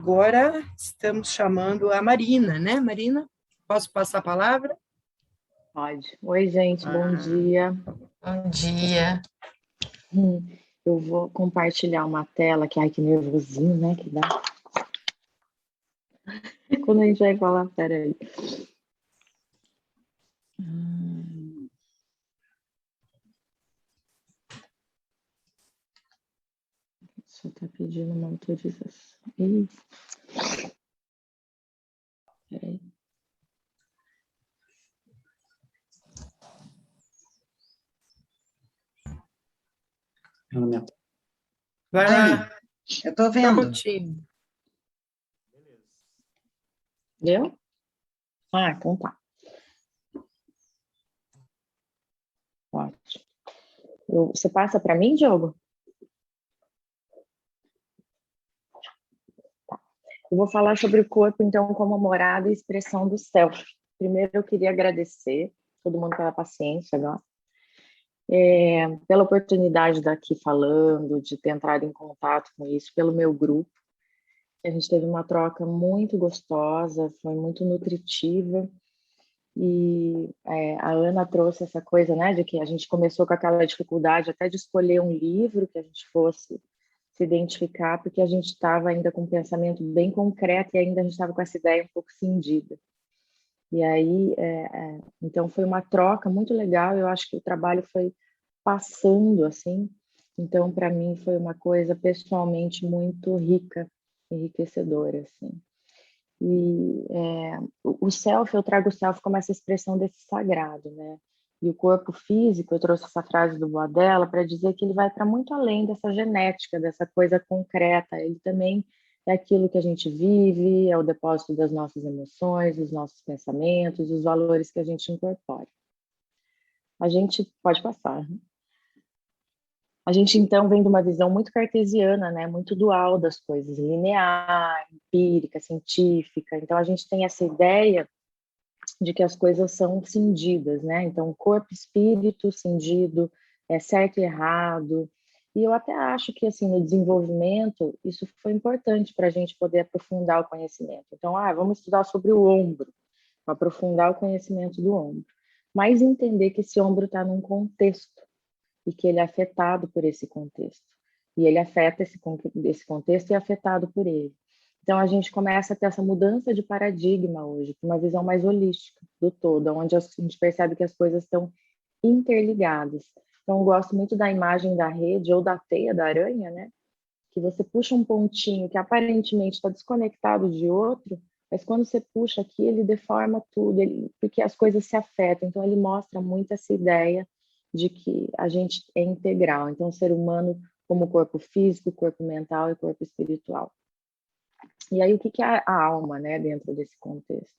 Agora estamos chamando a Marina, né, Marina? Posso passar a palavra? Pode. Oi, gente, bom dia. Bom dia. Eu vou compartilhar uma tela, que nervosinho, né, que dá. Quando a gente vai falar, peraí. Só tá pedindo uma autorização. Ih. Peraí. Vai lá. Eu tô vendo. Prontinho. Deu? Ah, então tá. Ótimo. Você passa para mim, Diogo? Eu vou falar sobre o corpo, então, como morada e expressão do self. Primeiro, eu queria agradecer todo mundo pela paciência agora. Pela oportunidade de estar aqui falando, de ter entrado em contato com isso, pelo meu grupo. A gente teve uma troca muito gostosa, foi muito nutritiva. E a Ana trouxe essa coisa, né, de que a gente começou com aquela dificuldade até de escolher um livro que a gente fosse se identificar, porque a gente estava ainda com um pensamento bem concreto e ainda a gente estava com essa ideia um pouco cindida. E aí, então foi uma troca muito legal, eu acho que o trabalho foi passando, assim, então para mim foi uma coisa pessoalmente muito rica, enriquecedora, assim. E o self, eu trago o self como essa expressão desse sagrado, né? E o corpo físico, eu trouxe essa frase do Boadella para dizer que ele vai para muito além dessa genética, dessa coisa concreta. Ele também é aquilo que a gente vive, é o depósito das nossas emoções, dos nossos pensamentos, os valores que a gente incorpora. A gente pode passar. A gente, então, vem de uma visão muito cartesiana, né? Muito dual das coisas, linear, empírica, científica. Então, a gente tem essa ideia de que as coisas são cindidas, né? Então, corpo e espírito cindido, é certo e errado. E eu até acho que, assim, no desenvolvimento, isso foi importante para a gente poder aprofundar o conhecimento. Então, vamos estudar sobre o ombro, aprofundar o conhecimento do ombro. Mas entender que esse ombro está num contexto e que ele é afetado por esse contexto. E ele afeta esse contexto e é afetado por ele. Então, a gente começa a ter essa mudança de paradigma hoje, uma visão mais holística do todo, onde a gente percebe que as coisas estão interligadas. Então, eu gosto muito da imagem da rede ou da teia da aranha, né? Que você puxa um pontinho que aparentemente está desconectado de outro, mas quando você puxa aqui, ele deforma tudo, porque as coisas se afetam. Então, ele mostra muito essa ideia de que a gente é integral. Então, o ser humano como corpo físico, corpo mental e corpo espiritual. E aí, o que é a alma, né, dentro desse contexto?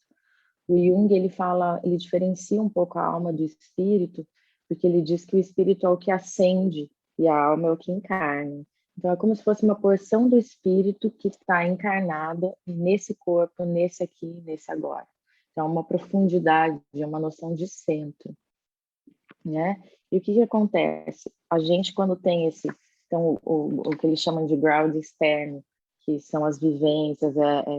O Jung, ele diferencia um pouco a alma do espírito, porque ele diz que o espírito é o que acende e a alma é o que encarna. Então, é como se fosse uma porção do espírito que está encarnada nesse corpo, nesse aqui, nesse agora. Então, uma profundidade, uma noção de centro, né? E o que acontece? A gente, quando tem então, o que eles chamam de ground externo, que são as vivências,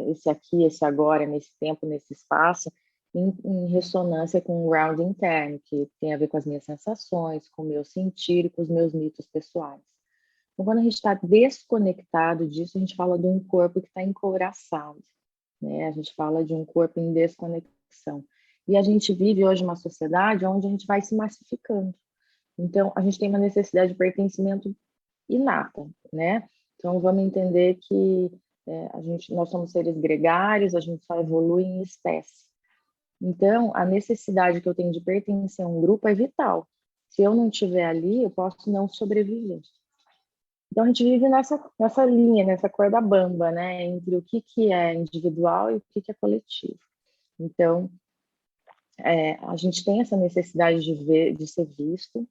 esse aqui, esse agora, nesse tempo, nesse espaço, em ressonância com o ground interno, que tem a ver com as minhas sensações, com o meu sentir e com os meus mitos pessoais. Então, quando a gente está desconectado disso, a gente fala de um corpo que está encouraçado, né? A gente fala de um corpo em desconexão. E a gente vive hoje uma sociedade onde a gente vai se massificando. Então, a gente tem uma necessidade de pertencimento inata, né? Então, vamos entender que nós somos seres gregários, a gente só evolui em espécie. Então, a necessidade que eu tenho de pertencer a um grupo é vital. Se eu não estiver ali, eu posso não sobreviver. Então, a gente vive nessa linha, nessa corda bamba, né? Entre o que é individual e o que é coletivo. Então, a gente tem essa necessidade de ser visto,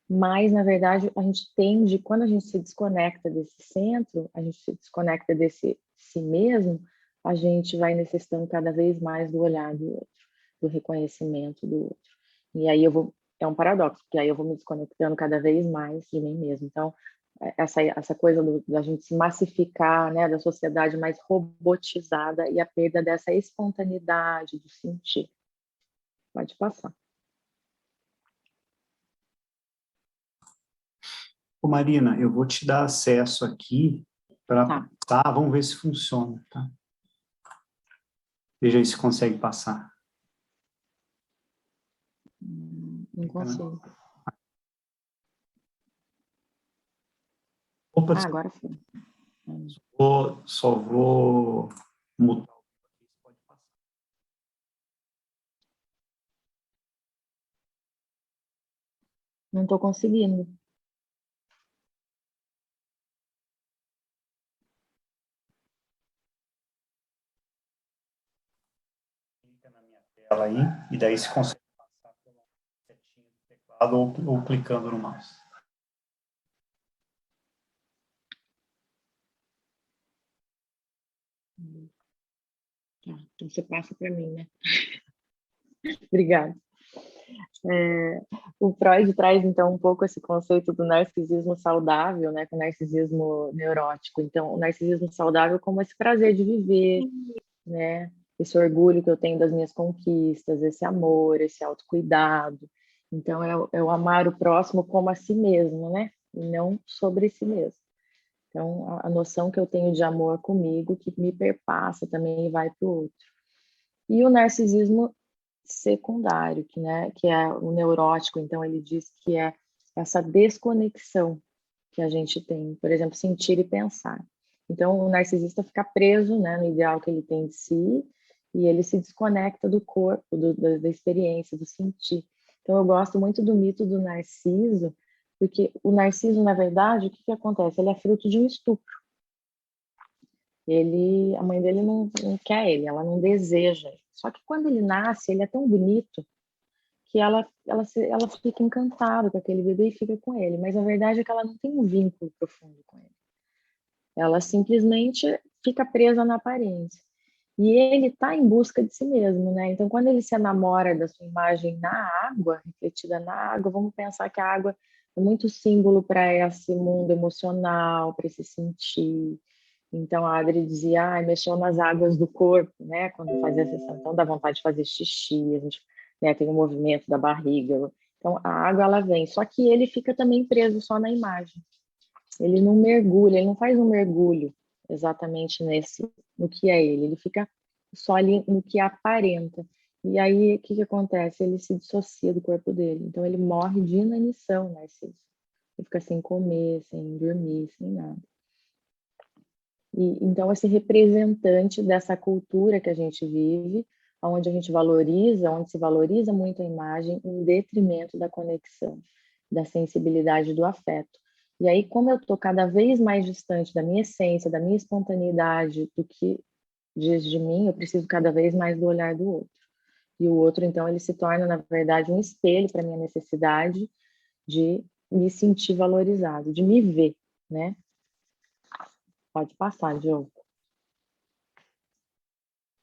mas, na verdade, a gente tende, quando a gente se desconecta desse centro, a gente se desconecta desse si mesmo, a gente vai necessitando cada vez mais do olhar do outro, do reconhecimento do outro. E aí é um paradoxo, porque aí eu vou me desconectando cada vez mais de mim mesmo. Então, essa coisa da gente se massificar, né, da sociedade mais robotizada e a perda dessa espontaneidade do sentir. Pode passar. Ô Marina, eu vou te dar acesso aqui para Tá. passar, vamos ver se funciona, tá? Veja aí se consegue passar. Não consigo. Opa, Agora sim. só vou mutar. Pode passar. Não estou conseguindo. Clica na minha tela aí, e daí se consegue passar pela setinha do teclado ou clicando no mouse. Tá, então você passa para mim, né? Obrigada. O Freud traz, então, um pouco esse conceito do narcisismo saudável, né, com o narcisismo neurótico. Então, o narcisismo saudável como esse prazer de viver, né, esse orgulho que eu tenho das minhas conquistas, esse amor, esse autocuidado. Então, é o amar o próximo como a si mesmo, né, e não sobre si mesmo. Então, a noção que eu tenho de amor comigo, que me perpassa também e vai para o outro. E o narcisismo secundário, que é o neurótico, então ele diz que é essa desconexão que a gente tem, por exemplo, sentir e pensar. Então o narcisista fica preso, né, no ideal que ele tem de si, e ele se desconecta do corpo, da experiência, do sentir. Então eu gosto muito do mito do Narciso, porque o Narciso, na verdade, o que acontece? Ele é fruto de um estupro. A mãe dele não quer ele, ela não deseja. Só que quando ele nasce, ele é tão bonito que ela fica encantada com aquele bebê e fica com ele. Mas a verdade é que ela não tem um vínculo profundo com ele. Ela simplesmente fica presa na aparência. E ele está em busca de si mesmo, né? Então, quando ele se enamora da sua imagem na água, refletida na água, vamos pensar que a água é muito símbolo para esse mundo emocional, para esse sentir. Então, a Adri dizia, mexeu nas águas do corpo, né? Quando fazia a sessão, então dá vontade de fazer xixi, a gente, né, tem o movimento da barriga. Então, a água, ela vem. Só que ele fica também preso só na imagem. Ele não mergulha, ele não faz um mergulho exatamente no que é ele. Ele fica só ali no que aparenta. E aí, o que acontece? Ele se dissocia do corpo dele. Então, ele morre de inanição, Narciso. Ele fica sem comer, sem dormir, sem nada. E, então, esse representante dessa cultura que a gente vive, onde a gente valoriza, onde se valoriza muito a imagem, em detrimento da conexão, da sensibilidade do afeto. E aí, como eu estou cada vez mais distante da minha essência, da minha espontaneidade, do que diz de mim, eu preciso cada vez mais do olhar do outro. E o outro, então, ele se torna, na verdade, um espelho para a minha necessidade de me sentir valorizado, de me ver, né? Pode passar, Diogo.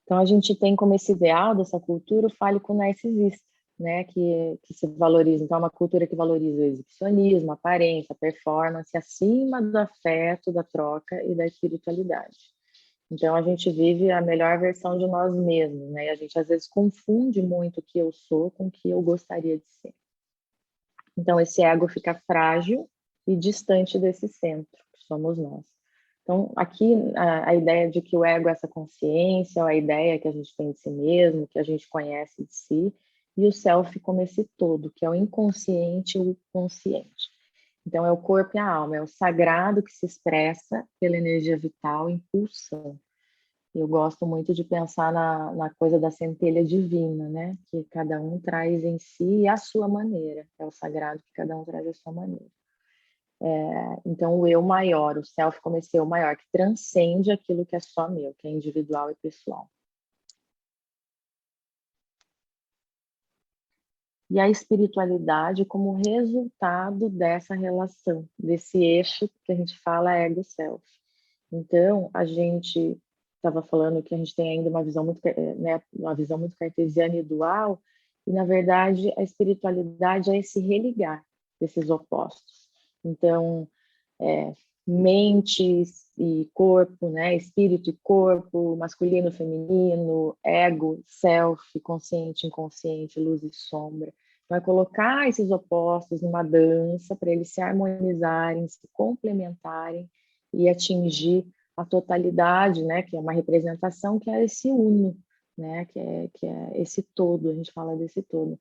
Então, a gente tem como esse ideal dessa cultura o fálico narcisista, né, que se valoriza. Então, é uma cultura que valoriza o exibicionismo, a aparência, a performance, acima do afeto, da troca e da espiritualidade. Então, a gente vive a melhor versão de nós mesmos, né, e a gente às vezes confunde muito o que eu sou com o que eu gostaria de ser. Então, esse ego fica frágil e distante desse centro, que somos nós. Então, aqui a ideia de que o ego é essa consciência, a ideia que a gente tem de si mesmo, que a gente conhece de si, e o self como esse todo, que é o inconsciente e o consciente. Então, é o corpo e a alma, é o sagrado que se expressa pela energia vital, impulsão. Eu gosto muito de pensar na coisa da centelha divina, né? Que cada um traz em si a sua maneira. É o sagrado que cada um traz a sua maneira. Então, o eu maior, o self como esse eu maior, que transcende aquilo que é só meu, que é individual e pessoal. E a espiritualidade como resultado dessa relação, desse eixo que a gente fala ego-self. Então, a gente estava falando que a gente tem ainda uma visão muito, né, uma visão muito cartesiana e dual, e, na verdade, a espiritualidade é esse religar desses opostos. Então, mente e corpo, né? Espírito e corpo, masculino, feminino, ego, self, consciente, inconsciente, luz e sombra. Vai colocar esses opostos numa dança para eles se harmonizarem, se complementarem e atingir a totalidade, né? Que é uma representação, que é esse uno, né? Que é esse todo, a gente fala desse todo.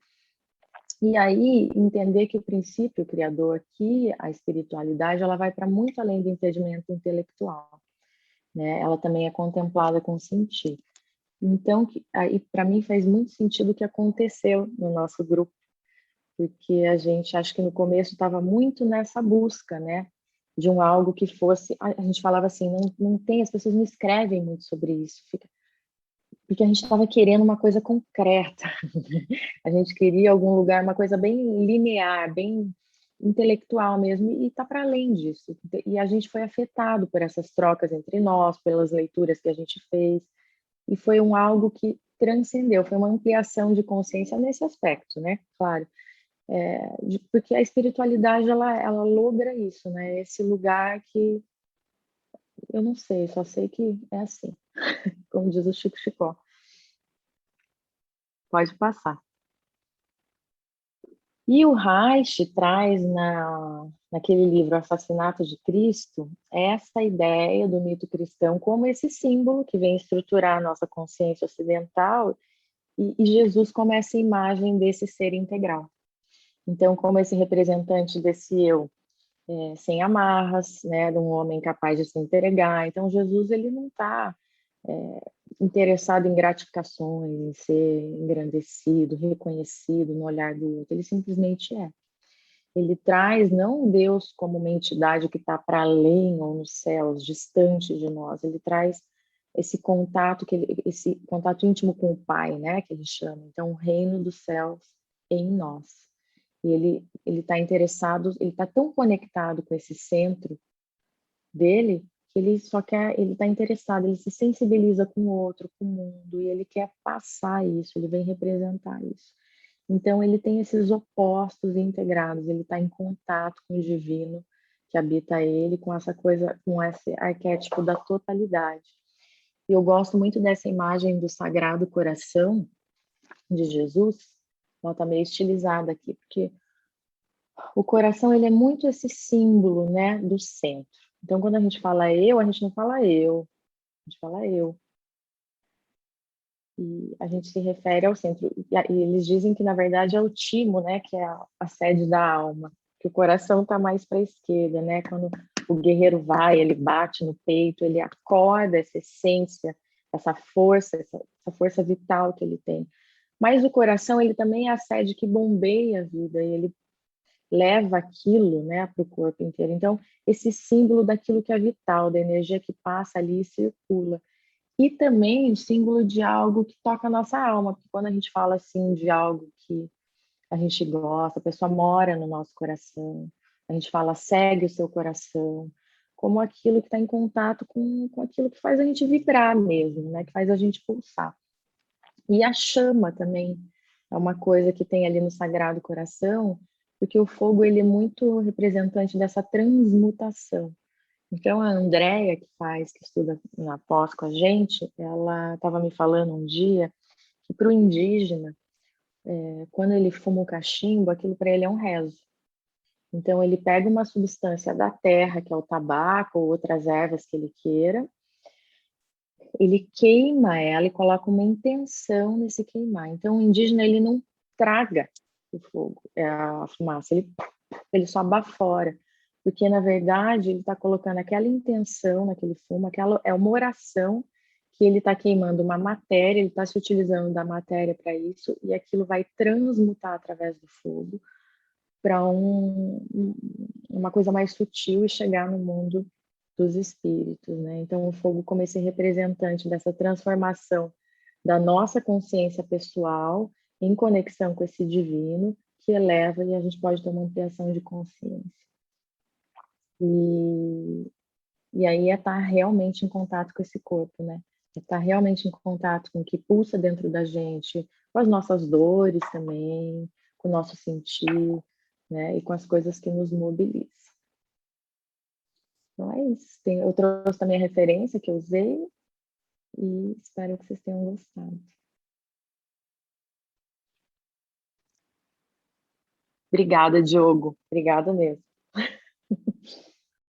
E aí, entender que o princípio criador, que a espiritualidade, ela vai para muito além do entendimento intelectual, né? Ela também é contemplada com sentir. Então, aí para mim faz muito sentido o que aconteceu no nosso grupo, porque a gente, acho que no começo estava muito nessa busca, né? De um algo que fosse, a gente falava assim, não tem, as pessoas não escrevem muito sobre isso, porque a gente estava querendo uma coisa concreta. A gente queria algum lugar, uma coisa bem linear, bem intelectual mesmo, e está para além disso. E a gente foi afetado por essas trocas entre nós, pelas leituras que a gente fez, e foi algo que transcendeu, foi uma ampliação de consciência nesse aspecto, né? Claro, porque a espiritualidade, ela logra isso, né? Esse lugar que eu não sei, só sei que é assim, como diz o Chico Chicó. Pode passar. E o Reich traz naquele livro Assassinato de Cristo essa ideia do mito cristão como esse símbolo que vem estruturar a nossa consciência ocidental e Jesus como essa imagem desse ser integral. Então, como esse representante desse eu sem amarras, né, de um homem capaz de se entregar. Então, Jesus ele não está interessado em gratificações, em ser engrandecido, reconhecido no olhar do outro. Ele simplesmente é. Ele traz não Deus como uma entidade que está para além ou nos céus, distante de nós. Ele traz esse contato esse contato íntimo com o Pai, né, que ele chama. Então, o reino dos céus em nós. E ele está interessado, ele está tão conectado com esse centro dele que ele só quer, ele está interessado, ele se sensibiliza com o outro, com o mundo, e ele quer passar isso, ele vem representar isso. Então, ele tem esses opostos integrados, ele está em contato com o divino que habita ele, com essa coisa, com esse arquétipo da totalidade. E eu gosto muito dessa imagem do Sagrado Coração de Jesus, ela está meio estilizada aqui, porque o coração ele é muito esse símbolo, né, do centro. Então, quando a gente fala eu, a gente não fala eu, a gente fala eu. E a gente se refere ao centro. E eles dizem que, na verdade, é o timo, né, que é a sede da alma, que o coração está mais para a esquerda, né? Quando o guerreiro vai, ele bate no peito, ele acorda essa essência, essa força vital que ele tem. Mas o coração, ele também é a sede que bombeia a vida, e ele leva aquilo, né, para o corpo inteiro. Então, esse símbolo daquilo que é vital, da energia que passa ali e circula. E também o símbolo de algo que toca a nossa alma, porque quando a gente fala assim de algo que a gente gosta, a pessoa mora no nosso coração, a gente fala segue o seu coração, como aquilo que está em contato com aquilo que faz a gente vibrar mesmo, né, que faz a gente pulsar. E a chama também é uma coisa que tem ali no Sagrado Coração, porque o fogo ele é muito representante dessa transmutação. Então, a Andrea, que estuda na pós com a gente, ela estava me falando um dia que para o indígena, quando ele fuma o cachimbo, aquilo para ele é um rezo. Então, ele pega uma substância da terra, que é o tabaco ou outras ervas que ele queira, ele queima ela e coloca uma intenção nesse queimar. Então, o indígena, ele não traga o fogo, a fumaça, ele só bafora. Porque, na verdade, ele está colocando aquela intenção naquele fumo, aquela é uma oração que ele está queimando uma matéria, ele está se utilizando da matéria para isso, e aquilo vai transmutar através do fogo para uma coisa mais sutil e chegar no mundo dos espíritos, né? Então, o fogo como esse representante dessa transformação da nossa consciência pessoal em conexão com esse divino que eleva e a gente pode ter uma ampliação de consciência. E aí é estar realmente em contato com esse corpo, né? É estar realmente em contato com o que pulsa dentro da gente, com as nossas dores também, com o nosso sentir, né? E com as coisas que nos mobilizam. Então é isso. Eu trouxe também a referência que eu usei e espero que vocês tenham gostado. Obrigada, Diogo. Obrigada mesmo.